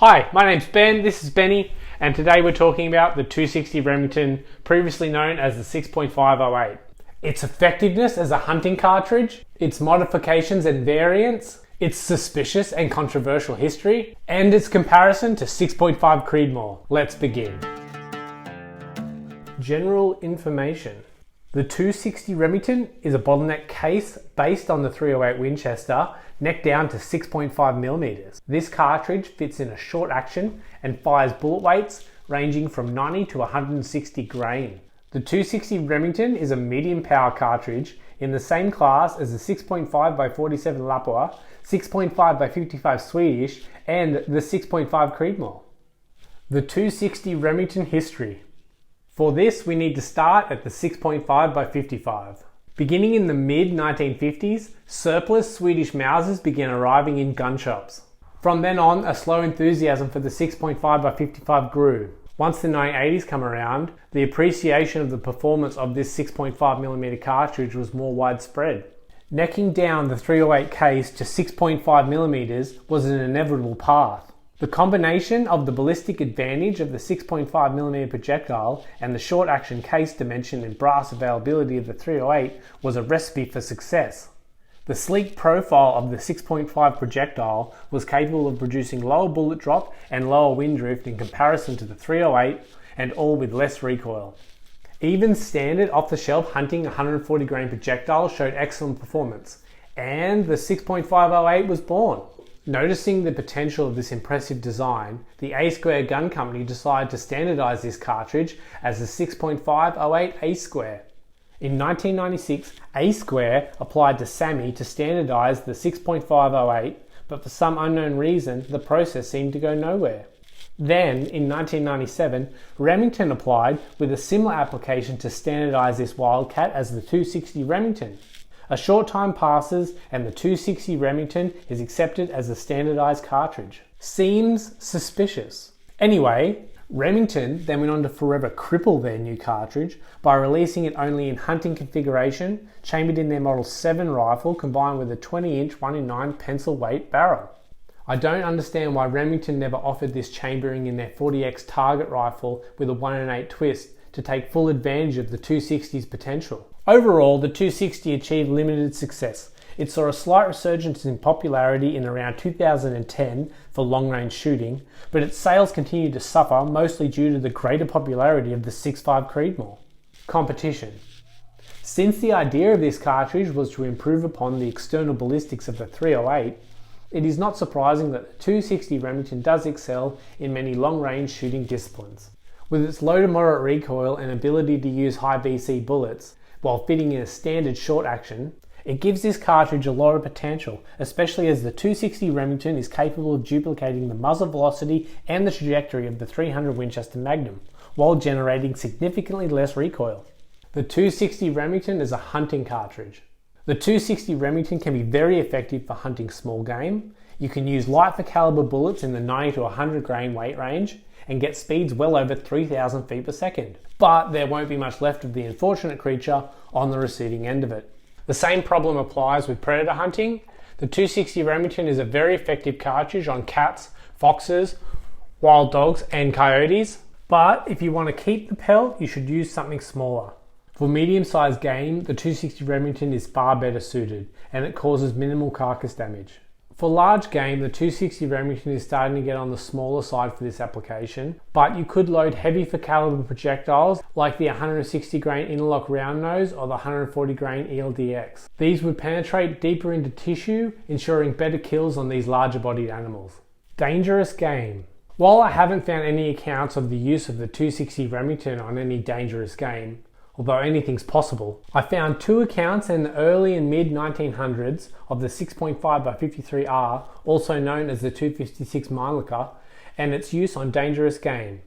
Hi, my name's Ben, this is Benny, and today we're talking about the 260 Remington, previously known as the 6.508. Its effectiveness as a hunting cartridge, its modifications and variants, its suspicious and controversial history, and its comparison to 6.5 Creedmoor. Let's begin. General information. The 260 Remington is a bottleneck case based on the 308 Winchester, neck down to 6.5mm. This cartridge fits in a short action and fires bullet weights ranging from 90 to 160 grain. The 260 Remington is a medium power cartridge in the same class as the 6.5x47 Lapua, 6.5x55 Swedish, and the 6.5 Creedmoor. The 260 Remington history. For this, we need to start at the 6.5x55. Beginning in the mid-1950s, surplus Swedish Mausers began arriving in gun shops. From then on, a slow enthusiasm for the 6.5x55 grew. Once the 1980s come around, the appreciation of the performance of this 6.5mm cartridge was more widespread. Necking down the 308 case to 6.5mm was an inevitable path. The combination of the ballistic advantage of the 6.5mm projectile and the short action case dimension and brass availability of the 308 was a recipe for success. The sleek profile of the 6.5 projectile was capable of producing lower bullet drop and lower wind drift in comparison to the 308, and all with less recoil. Even standard off-the-shelf hunting 140 grain projectile showed excellent performance, and the 6.508 was born. Noticing the potential of this impressive design, the A-Square Gun Company decided to standardize this cartridge as the 6.508 A-Square. In 1996, A-Square applied to SAMI to standardize the 6.508, but for some unknown reason, the process seemed to go nowhere. Then, in 1997, Remington applied with a similar application to standardize this Wildcat as the 260 Remington. A short time passes and the 260 Remington is accepted as a standardized cartridge. Seems suspicious. Anyway, Remington then went on to forever cripple their new cartridge by releasing it only in hunting configuration, chambered in their Model 7 rifle combined with a 20-inch 1-in-9 pencil weight barrel. I don't understand why Remington never offered this chambering in their 40X target rifle with a 1-in-8 twist to take full advantage of the 260's potential. Overall, the 260 achieved limited success. It saw a slight resurgence in popularity in around 2010 for long-range shooting, but its sales continued to suffer mostly due to the greater popularity of the 6.5 Creedmoor. Competition. Since the idea of this cartridge was to improve upon the external ballistics of the 308, it is not surprising that the 260 Remington does excel in many long-range shooting disciplines. With its low to moderate recoil and ability to use high BC bullets, while fitting in a standard short action, it gives this cartridge a lot of potential, especially as the 260 Remington is capable of duplicating the muzzle velocity and the trajectory of the 300 Winchester Magnum, while generating significantly less recoil. The 260 Remington is a hunting cartridge. The 260 Remington can be very effective for hunting small game. You can use light for caliber bullets in the 90 to 100 grain weight range, and get speeds well over 3,000 feet per second. But there won't be much left of the unfortunate creature on the receiving end of it. The same problem applies with predator hunting. The 260 Remington is a very effective cartridge on cats, foxes, wild dogs and coyotes, but if you want to keep the pelt, you should use something smaller. For medium-sized game, the 260 Remington is far better suited, and it causes minimal carcass damage. For large game, the 260 Remington is starting to get on the smaller side for this application, but you could load heavy for caliber projectiles like the 160 grain interlock round nose or the 140 grain ELDX. These would penetrate deeper into tissue, ensuring better kills on these larger bodied animals. Dangerous game. While I haven't found any accounts of the use of the 260 Remington on any dangerous game, although anything's possible, I found 2 accounts in the early and mid 1900s of the 6.5x53R, also known as the 256 Mannlicher, and its use on dangerous game.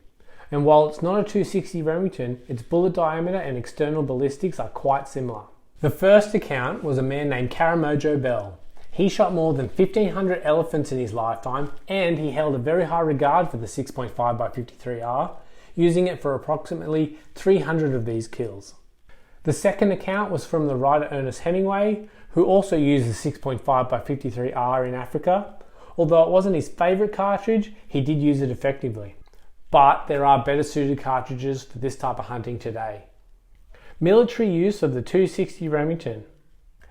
And while it's not a 260 Remington, its bullet diameter and external ballistics are quite similar. The first account was a man named Karamojo Bell. He shot more than 1,500 elephants in his lifetime, and he held a very high regard for the 6.5x53R, using it for approximately 300 of these kills. The second account was from the writer Ernest Hemingway, who also used the 6.5x53R in Africa, Although it wasn't his favourite cartridge, he did use it effectively. But there are better suited cartridges for this type of hunting today. Military use of the 260 Remington.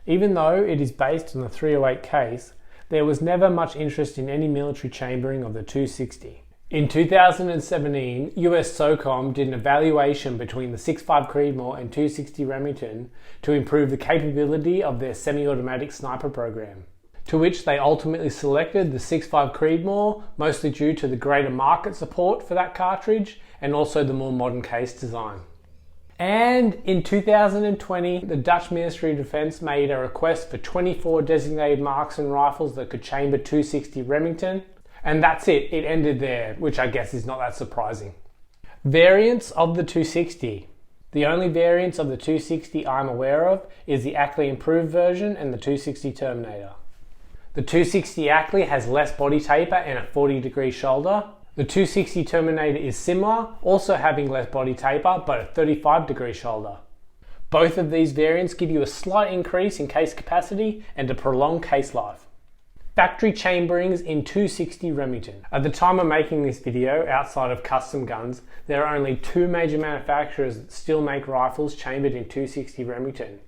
Even though it is based on the 308 case, there was never much interest in any military chambering of the 260. In 2017, US SOCOM did an evaluation between the 6.5 Creedmoor and 260 Remington to improve the capability of their semi-automatic sniper program, to which they ultimately selected the 6.5 Creedmoor, mostly due to the greater market support for that cartridge and also the more modern case design. And in 2020, the Dutch Ministry of Defence made a request for 24 designated marksman rifles that could chamber 260 Remington. And that's it, it ended there, which I guess is not that surprising. Variants of the 260. The only variants of the 260 I'm aware of is the Ackley Improved version and the 260 Terminator. The 260 Ackley has less body taper and a 40-degree shoulder. The 260 Terminator is similar, also having less body taper but a 35-degree shoulder. Both of these variants give you a slight increase in case capacity and a prolonged case life. Factory chamberings in 260 Remington. At the time of making this video, outside of custom guns, there are only two major manufacturers that still make rifles chambered in 260 Remington: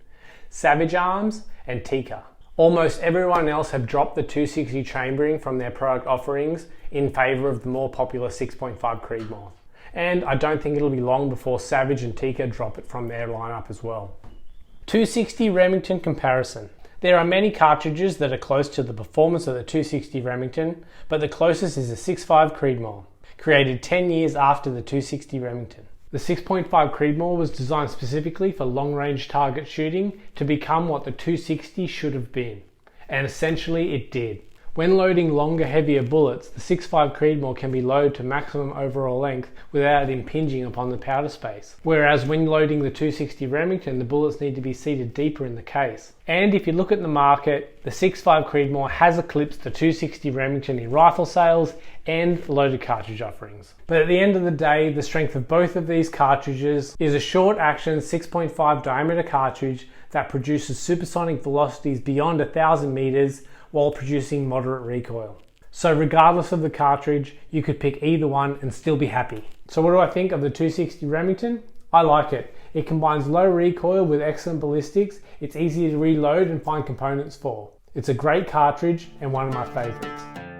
Savage Arms and Tikka. Almost everyone else have dropped the 260 chambering from their product offerings in favour of the more popular 6.5 Creedmoor. And I don't think it'll be long before Savage and Tikka drop it from their lineup as well. 260 Remington comparison. There are many cartridges that are close to the performance of the 260 Remington, but the closest is the 6.5 Creedmoor, created 10 years after the 260 Remington. The 6.5 Creedmoor was designed specifically for long-range target shooting to become what the 260 should have been, and essentially it did. When loading longer, heavier bullets, the 6.5 Creedmoor can be loaded to maximum overall length without impinging upon the powder space. Whereas when loading the 260 Remington, the bullets need to be seated deeper in the case. And if you look at the market, the 6.5 Creedmoor has eclipsed the 260 Remington in rifle sales and loaded cartridge offerings. But at the end of the day, the strength of both of these cartridges is a short action 6.5 diameter cartridge that produces supersonic velocities beyond 1,000 meters while producing moderate recoil. So regardless of the cartridge, you could pick either one and still be happy. So what do I think of the 260 Remington? I like it. It combines low recoil with excellent ballistics. It's easy to reload and find components for. It's a great cartridge and one of my favorites.